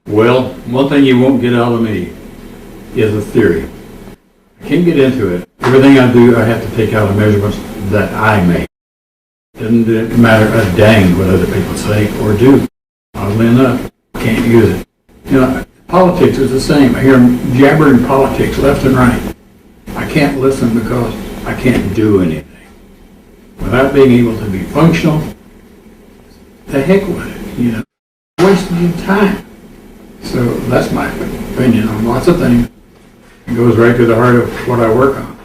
Well, one thing you won't get out of me is a theory. I can't get into it. Everything I do, I have to take out the measurements that I make. Doesn't matter a dang what other people say or do. Oddly enough, can't use it. You know, politics is the same. I hear them jabbering politics left and right. I can't listen because I can't do anything. Without being able to be functional, the heck with it, you know. Wasting your time. So that's my opinion on lots of things. It goes right to the heart of what I work on.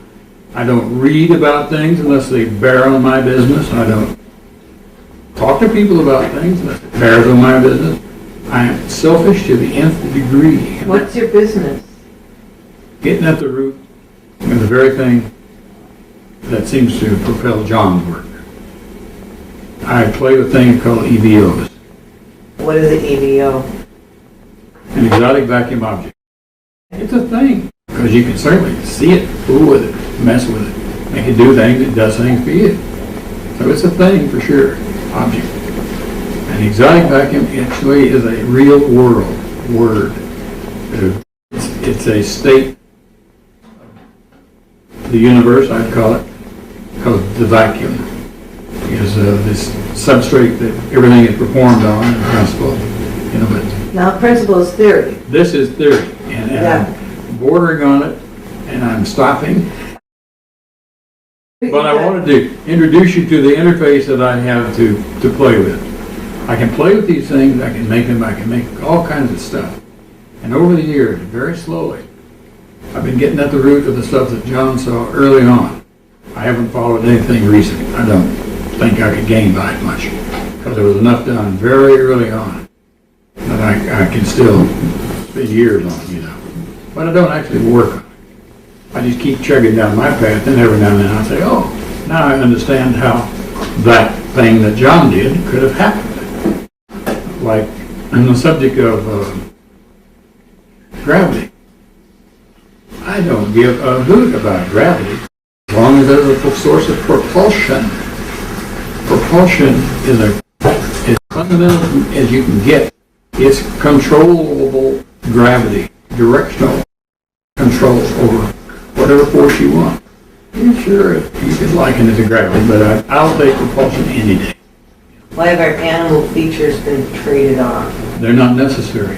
I don't read about things unless they bear on my business. I don't talk to people about things unless it bears on my business. I am selfish to the nth degree. What's your business? Getting at the root of the very thing that seems to propel John's work. I play with things called EVOs. What is an EVO? An exotic vacuum object. It's a thing, because you can certainly see it, fool with it, mess with it, make it do things, it does things for you. So it's a thing for sure, object. An exotic vacuum actually is a real world word. It's a state of the universe, I'd call it, called the vacuum. Is this substrate that everything is performed on in principle. You know, but Now, principle is theory. this is theory, and I'm bordering on it, and I'm stopping. But I wanted to introduce you to the interface that I have to play with. I can play with these things, I can make them, I can make all kinds of stuff. And over the years, very slowly, I've been getting at the root of the stuff that John saw early on. I haven't followed anything recent. I don't think I could gain by it much, because there was enough done very early on that I can still spend years on, you know. But I don't actually work on it. I just keep chugging down my path, and every now and then I say, oh, now I understand how that thing that John did could have happened. Like on the subject of gravity. I don't give a hoot about gravity as long as there's a source of propulsion. Propulsion is as fundamental as you can get. It's controllable gravity, directional control over whatever force you want. I'm sure you could liken it to gravity, but I'll take propulsion any day. Why have our animal features been traded on? They're not necessary.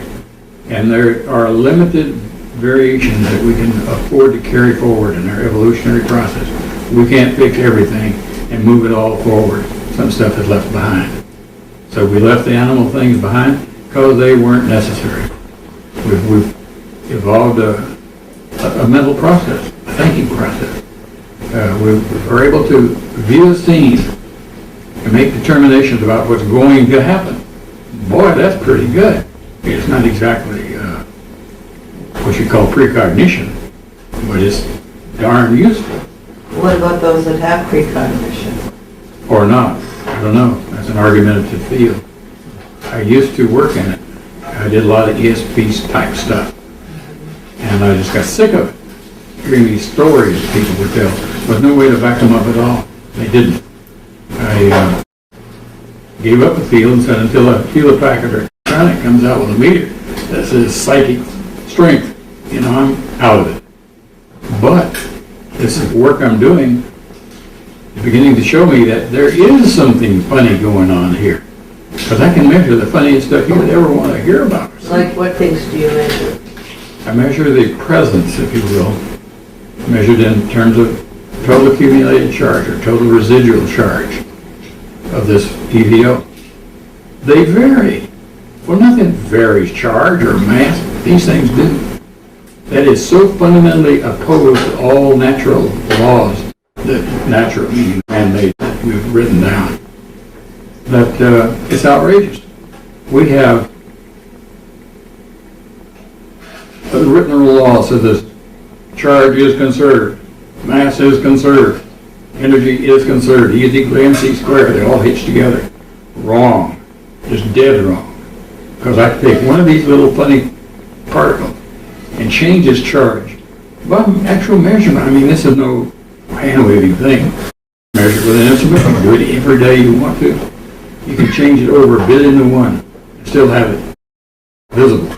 And there are limited variations that we can afford to carry forward in our evolutionary process. We can't fix everything and move it all forward. Some stuff is left behind. So we left the animal things behind because they weren't necessary. We've evolved a mental process, a thinking process. We are able to view the scene and make determinations about what's going to happen. Boy, that's pretty good. It's not exactly what you call precognition, but it's darn useful. What about those that have precognition? Or not. I don't know. That's an argumentative field. I used to work in it. I did a lot of ESP type stuff. And I just got sick of it. Hearing these stories that people would tell. There was no way to back them up at all. They didn't. I gave up the field and said until a hewlett packard or electronic comes out with a meter that says psychic strength, you know, I'm out of it. But this work I'm doing is beginning to show me that there is something funny going on here. Because I can measure the funniest stuff you'd ever want to hear about. Like what things do you measure? I measure the presence, if you will, measured in terms of total accumulated charge or total residual charge of this EVO. They vary. Well, nothing varies charge or mass. These things do. That is so fundamentally opposed to all natural laws, that natural meaning man-made, that we've written down, that it's outrageous. We have a written law says this: charge is conserved, mass is conserved, energy is conserved, E is equal to mc squared. They all hitch together. Wrong. Just dead wrong. Because I can take one of these little funny particles and change its charge by actual measurement. I mean, this is no hand-waving thing. Measure it with an instrument. You can do it every day you want to. You can change it over 1 billion to 1 and still have it visible.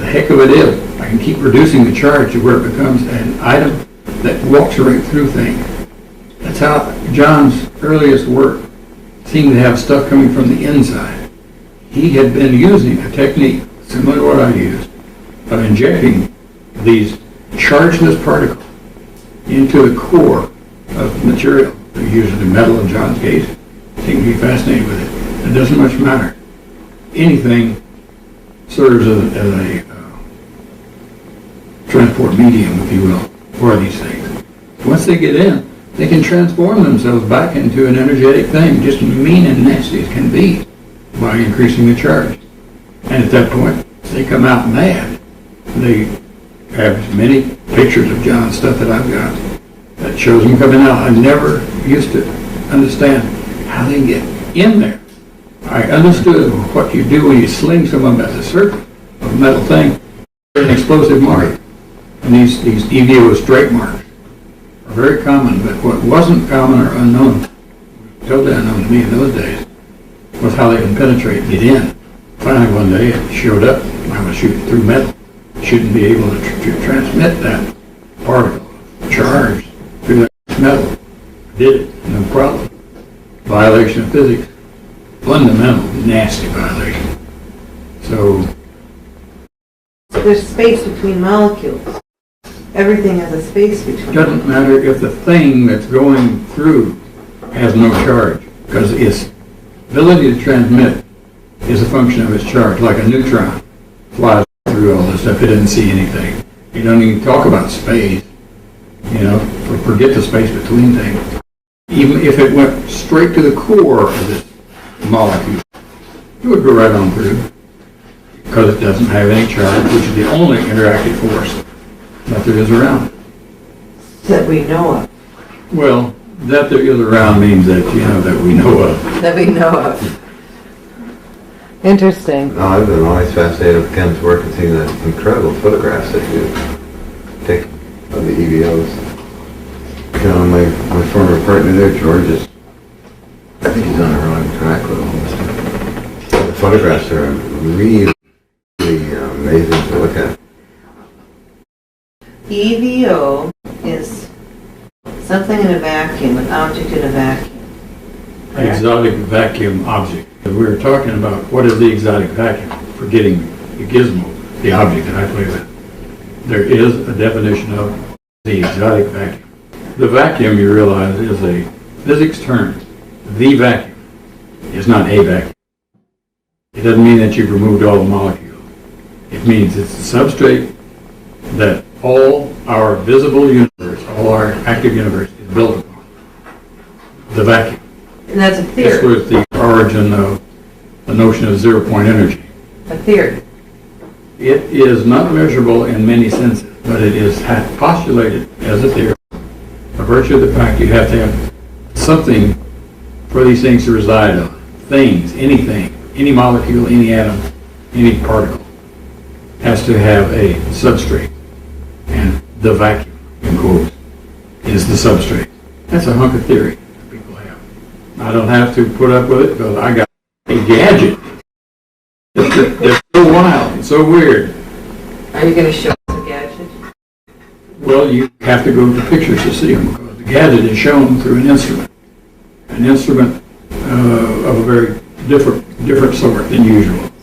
heck of a deal. I can keep reducing the charge to where it becomes an item that walks right through things. That's how John's earliest work seemed to have stuff coming from the inside. He had been using a technique similar to what I used of injecting these chargeless particles into the core of material. Usually metal in John's case. Seemed to be fascinated with it. It doesn't much matter. Anything serves as a transport medium, if you will, for these things. Once they get in, they can transform themselves back into an energetic thing, just mean and nasty as can be, by increasing the charge. And at that point, they come out mad. They have many pictures of John's stuff that I've got that shows them coming out. I never used to understand how they get in there. I understood what you do when you sling someone at the surface of a metal thing, an explosive mark. And these EVO strike marks are very common, but what wasn't common or unknown, totally unknown to me in those days, was how they can penetrate and get in. Finally one day it showed up. I was shooting through metal. Shouldn't be able to transmit that particle of charge through that metal. Did it, no problem. Violation of physics. Fundamental, nasty violation. So there's space between molecules. Everything has a space between. It doesn't matter if the thing that's going through has no charge, because its ability to transmit is a function of its charge, like a neutron flies through all this stuff. It doesn't see anything. You don't even talk about space, forget the space between things. Even if it went straight to the core of this molecule, it would go right on through, because it doesn't have any charge, which is the only interactive force that there is around. That we know of. Well, that there is around means that, that we know of. That we know of. Interesting. No, I've been always fascinated with Ken's work and seeing the incredible photographs that you take of the EVOs. My former partner there, George, I think he's on the wrong track with all this stuff. The photographs are really, amazing to look at. EVO is something in a vacuum, an object in a vacuum. Exotic vacuum object. We were talking about what is the exotic vacuum, forgetting the gizmo, the object that I play with. There is a definition of the exotic vacuum. The vacuum, you realize, is a physics term. The vacuum is not a vacuum. It doesn't mean that you've removed all the molecules. It means it's the substrate that all our visible universe, all our active universe is built upon. The vacuum. And that's a This theory. was the origin of the notion of zero-point energy. A theory. It is not measurable in many senses, but it is postulated as a theory. By virtue of the fact you have to have something for these things to reside on. Things, anything, any molecule, any atom, any particle has to have a substrate. And the vacuum, in quotes, is the substrate. That's a hunk of theory that people have. I don't have to put up with it because I got a gadget that's so wild and so weird. Are you going to show us a gadget? Well, you have to go to pictures to see them because the gadget is shown through an instrument. An instrument of a very different sort than usual.